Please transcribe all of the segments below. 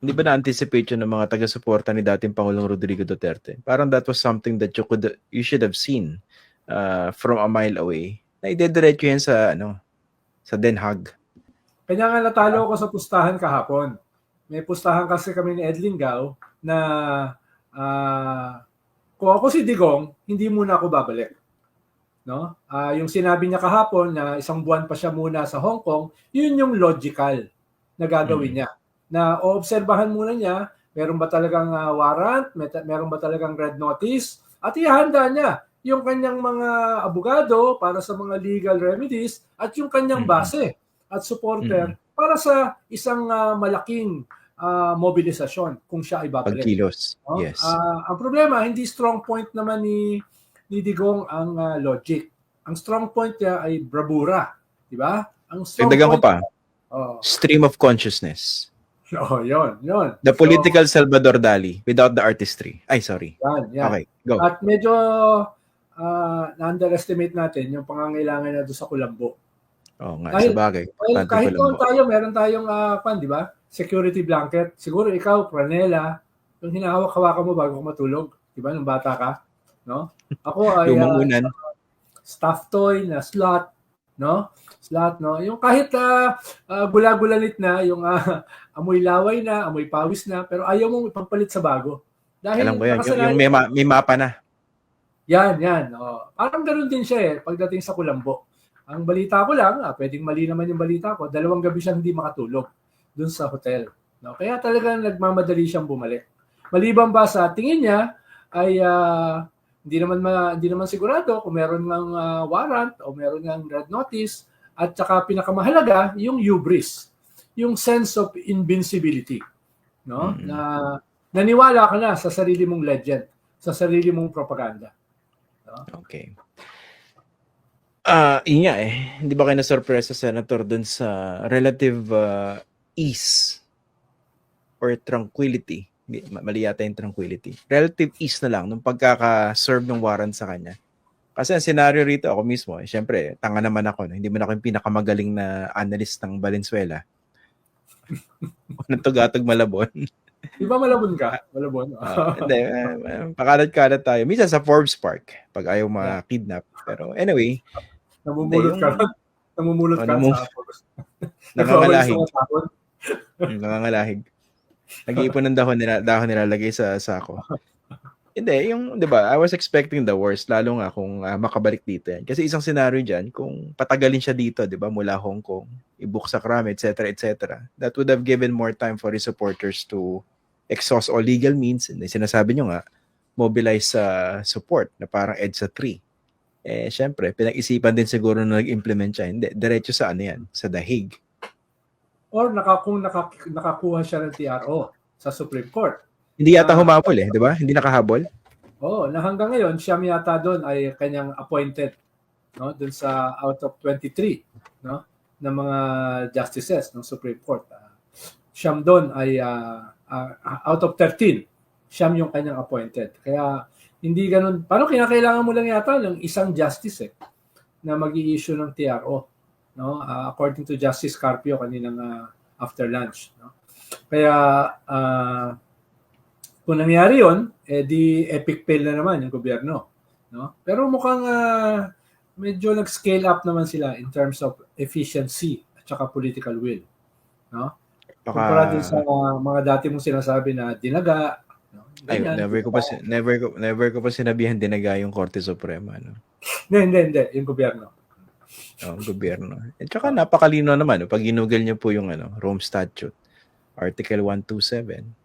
Hindi ba na-anticipate yun ng mga taga-suporta ni dating Pangulong Rodrigo Duterte? Parang that was something that you should have seen from a mile away. Na idediretso yan sa Den Haag. Kanya nga natalo ako sa pustahan kahapon. May pustahan kasi kami ni Edlin Gao na kung ako si Digong, hindi muna ako babalik. No? Yung sinabi niya kahapon na isang buwan pa siya muna sa Hong Kong, yun yung logical na gagawin niya. Na oobserbahan muna niya, meron ba talagang warrant, meron ba talagang red notice, at ihanda niya yung kanyang mga abogado para sa mga legal remedies at yung kanyang base at supporter para sa isang malaking mobilisasyon kung siya ay babalik. Pagkilos. No? Yes. Ang problema, hindi strong point naman ni Digong ang logic. Ang strong point niya ay bravura. Di ba? Ang strong Dagdagan ko pa. Stream of consciousness. Yun. The political Salvador Dali without the artistry. Ay, sorry. Yan. Okay, go. At medyo na-underestimate natin yung pangangailangan na doon sa Kulambo. Oo nga, sa bagay. Kahit doon tayo, meron tayong di ba? Security blanket. Siguro ikaw, Pranela, yung hinahawak-hawakan mo bago ka matulog. Di ba? Nung bata ka. No? Ako ay stuffed toy na slot. No? Slot, no? Yung kahit gula-gulanit na, yung amoy laway na, amoy pawis na, pero ayaw mong ipagpalit sa bago. Dahil alam ko yan, yung may mapa na. Yan. Parang ganoon din siya pagdating sa Kulambo. Ang balita ko lang, pwedeng mali naman yung balita ko, 2 gabi siyang hindi makatulog dun sa hotel. No? Kaya talagang nagmamadali siyang bumalik. Maliban ba sa tingin niya ay hindi naman sigurado kung meron ng warrant o meron ng red notice, at saka pinakamahalaga yung hubris, yung sense of invincibility, no? Na naniwala ka na sa sarili mong legend, sa sarili mong propaganda. No? Okay. Hindi ba kayo na-surpresa, Senator, dun sa relative ease or tranquility? Mali yata yung tranquility. Relative ease na lang nung pagkaka-serve ng warrant sa kanya. Kasi ang scenario rito, ako mismo, syempre, tanga naman ako. Hindi man ako yung pinakamagaling na analyst ng Valenzuela. Unang tugatog Malabon. Di ba Malabon ka? Malabon? Hindi, pakalat-kalat tayo. Minsan sa Forbes Park, pag ayaw ma-kidnap. Pero anyway, namumulot ka sa Forbes. Nangangalahig. Nangangalahig. Nag-iipon ng dahon nilalagay sa sako. Hindi, yung, di ba, I was expecting the worst, lalo nga kung makabalik dito yan. Kasi isang scenario dyan, kung patagalin siya dito, di ba, mula Hong Kong, i-book sa Krame, etc., that would have given more time for his supporters to exhaust all legal means. And sinasabi nyo nga, mobilize sa support na parang EDSA 3. Syempre, pinag-isipan din siguro na nag-implement siya. Hindi, diretso sa yan, sa The Hague. Or kung nakakuha siya ng TRO sa Supreme Court. Hindi yata humabol di ba? Hindi nakahabol? Na hanggang ngayon, Siyam yata doon ay kanyang appointed, no? Doon sa out of 23, no? Na mga justices ng Supreme Court. Siyam doon ay out of 13, Siyam yung kanyang appointed. Kaya hindi ganun. Paano kinakailangan mo lang yata ng isang justice na mag-i-issue ng TRO, no? According to Justice Carpio kaninang after lunch, no? Kaya kung nangyari yun, di epic fail na naman yung gobyerno, no? Pero mukhang medyo nag-scale up naman sila in terms of efficiency at saka political will, no? Kumpara din sa mga dati mong sinasabi na dinaga, no? Never ko pa sinabihan dinaga yung Korte Suprema, no? Hindi, yung gobyerno. Gobyerno. At saka napakalino naman, pag ginugal niyo po yung Rome Statute, Article 127,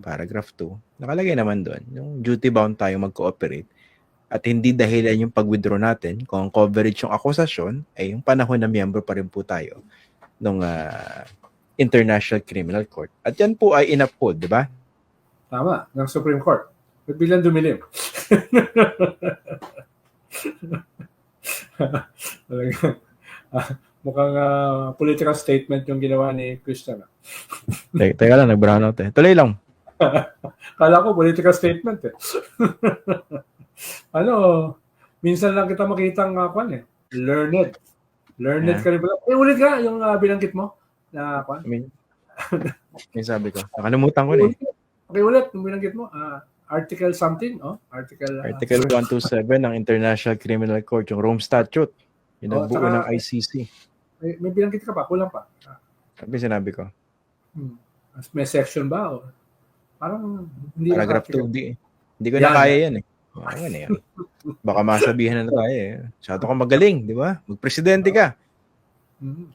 Paragraph 2, nakalagay naman doon, yung duty bound tayo mag-cooperate at hindi dahilan yung pag-withdraw natin kung ang coverage yung akusasyon ay yung panahon na miyembro pa rin po tayo ng International Criminal Court. At yan po ay in-uphold, di ba? Tama, ng Supreme Court. Biglang dumilim. Mukhang political statement yung ginawa ni Christian. Teka lang, nag-brown out Tuloy lang. Kala ko political statement minsan lang kita makitang learned ka rin pala. Ulit ka yung binanggit mo na Yung sabi ko. Nakalimutan ko na eh. Okay, ulit. Nung binanggit mo, Article something, Article 127 ng International Criminal Court, yung Rome Statute. Yung nagbuo ng ICC. May binanggit ka pa, kulang pa. Sinabi ko. May section ba? O? Parang hindi Paragraph 2, hindi ko na kaya yan eh. Ano yan? Baka masabihan na tayo eh. Masyado ka magaling, di ba? Magpresidente ka.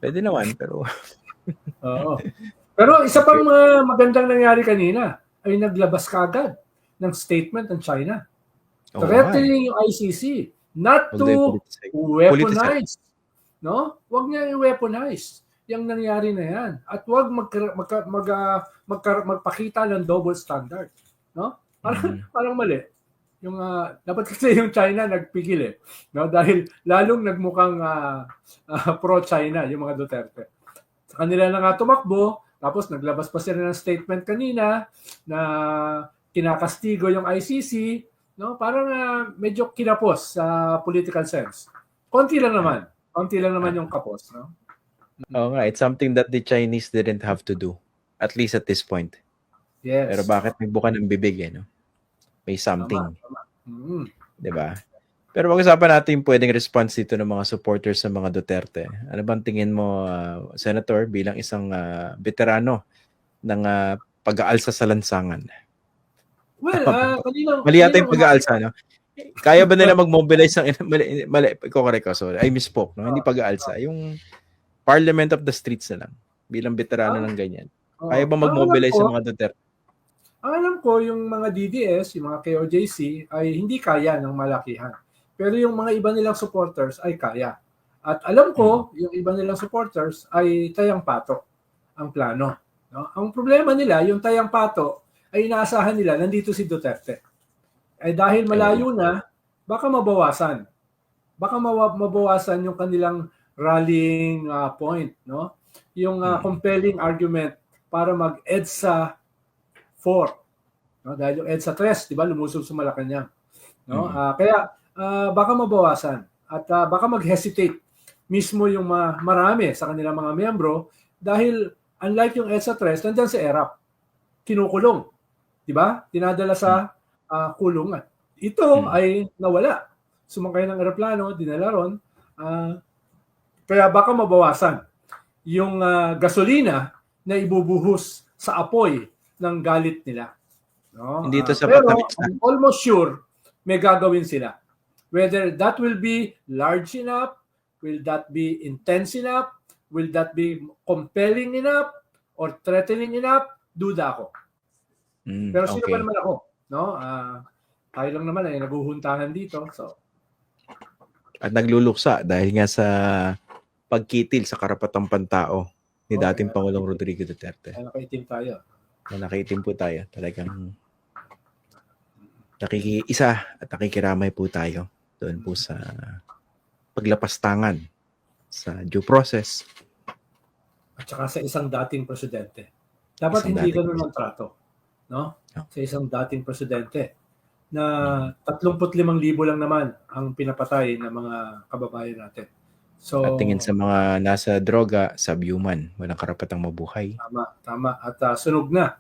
Pwede naman, pero... Oo. Pero isa pang magandang nangyari kanina ay naglabas kagad ng statement ng China. Threatening yung ICC not to weaponize. No? Huwag niya i-weaponize yung nangyari na yan. At huwag magpakita ng double standard. No? Parang mali. Yung dapat kasi yung China nagpigil eh. No? Dahil lalong nagmukhang pro-China yung mga Duterte. Sa kanila na nga tumakbo, tapos naglabas pa sila ng statement kanina na kinakastigo yung ICC, no? Parang medyo kinapos sa political sense. Konti lang naman yung kapos, no? Oo nga, it's something that the Chinese didn't have to do, at least at this point. Yes. Pero bakit nagbuka ng bibig eh, no? May something. Tama. 'Di ba? Pero pag-usapan natin yung pwedeng response dito ng mga supporters sa mga Duterte. Ano bang tingin mo, Senator, bilang isang veterano ng pag-aalsa sa lansangan? Well, mali yata yung pag-aalsa, no? Kaya ba nila mag-mobilize ng... Mali, correct ko. So, I misspoke, no? Hindi pag-aalsa. Yung Parliament of the Streets na lang. Bilang veterano ng ganyan. Kaya ba mag-mobilize sa mga Duterte? Ang alam ko, yung mga DDS, yung mga KOJC, ay hindi kaya ng malakihan. Pero yung mga iba nilang supporters ay kaya. At alam ko, yung iba nilang supporters ay tayang pato ang plano. No? Ang problema nila, yung tayang pato, ay inaasahan nila, nandito si Duterte. Ay dahil malayo na, baka mabawasan. Baka mabawasan yung kanilang rallying point. No? Yung compelling argument para mag-EDSA 4. No? Dahil yung EDSA 3, di ba, lumusog sa Malacanang. No? Kaya, baka mabawasan at baka mag-hesitate mismo yung marami sa kanilang mga miyembro dahil unlike yung EDSA 3, nandyan si ERAP. Kinukulong. Diba? Tinadala sa kulungan. Ito ay nawala. Sumakay ng eroplano, dinala ron. Kaya baka mabawasan yung gasolina na ibubuhos sa apoy ng galit nila. No? Hindi ito sa pero I'm almost sure may gagawin sila. Whether that will be large enough, will that be intense enough, will that be compelling enough, or threatening enough, duda ako. Pero sino ba naman ako? No? Tayo lang naman ay naguhuntahan dito. So. At nagluluksa dahil nga sa pagkitil sa karapatang pantao ni dating Pangulong Rodrigo Duterte. Nakaitim tayo. Nakaitim po tayo. Talagang nakikiisa at nakikiramay po tayo doon po sa paglapastangan sa due process. At saka sa isang dating presidente. Dapat hindi ganun ang trato. No? Sa isang dating presidente na 35,000 lang naman ang pinapatay ng mga kababayan natin. So, at tingin sa mga nasa droga, subhuman, walang karapatang mabuhay. Tama. At sunog na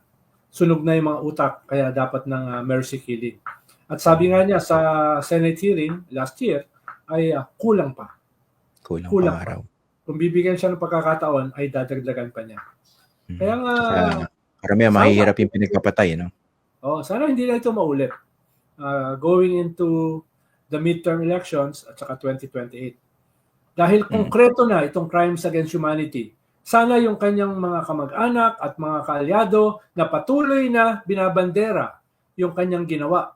yung mga utak, kaya dapat ng mercy killing. At sabi nga niya sa Senate hearing last year, ay kulang pa. Kulang pa. Kung bibigyan siya ng pagkakataon, ay dadagdagan pa niya. Kaya nga, karamihan mahihirap yung pinagpapatay, no? Sana hindi na ito maulit. Going into the midterm elections at saka 2028. Dahil konkreto na itong crimes against humanity, sana yung kanyang mga kamag-anak at mga kaalyado na patuloy na binabandera yung kanyang ginawa.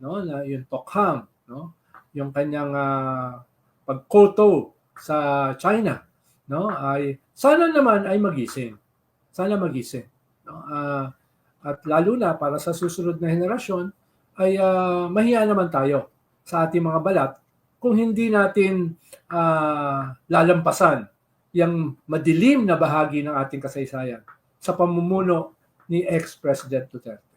No? Na yung Tokham, no? Yung kanyang pagkoto sa China, no? Ay sana naman ay magising. Sana magising, no? At lalo na para sa susunod na henerasyon ay mahiya naman tayo sa ating mga balat kung hindi natin lalampasan yung madilim na bahagi ng ating kasaysayan sa pamumuno ni ex-President Duterte.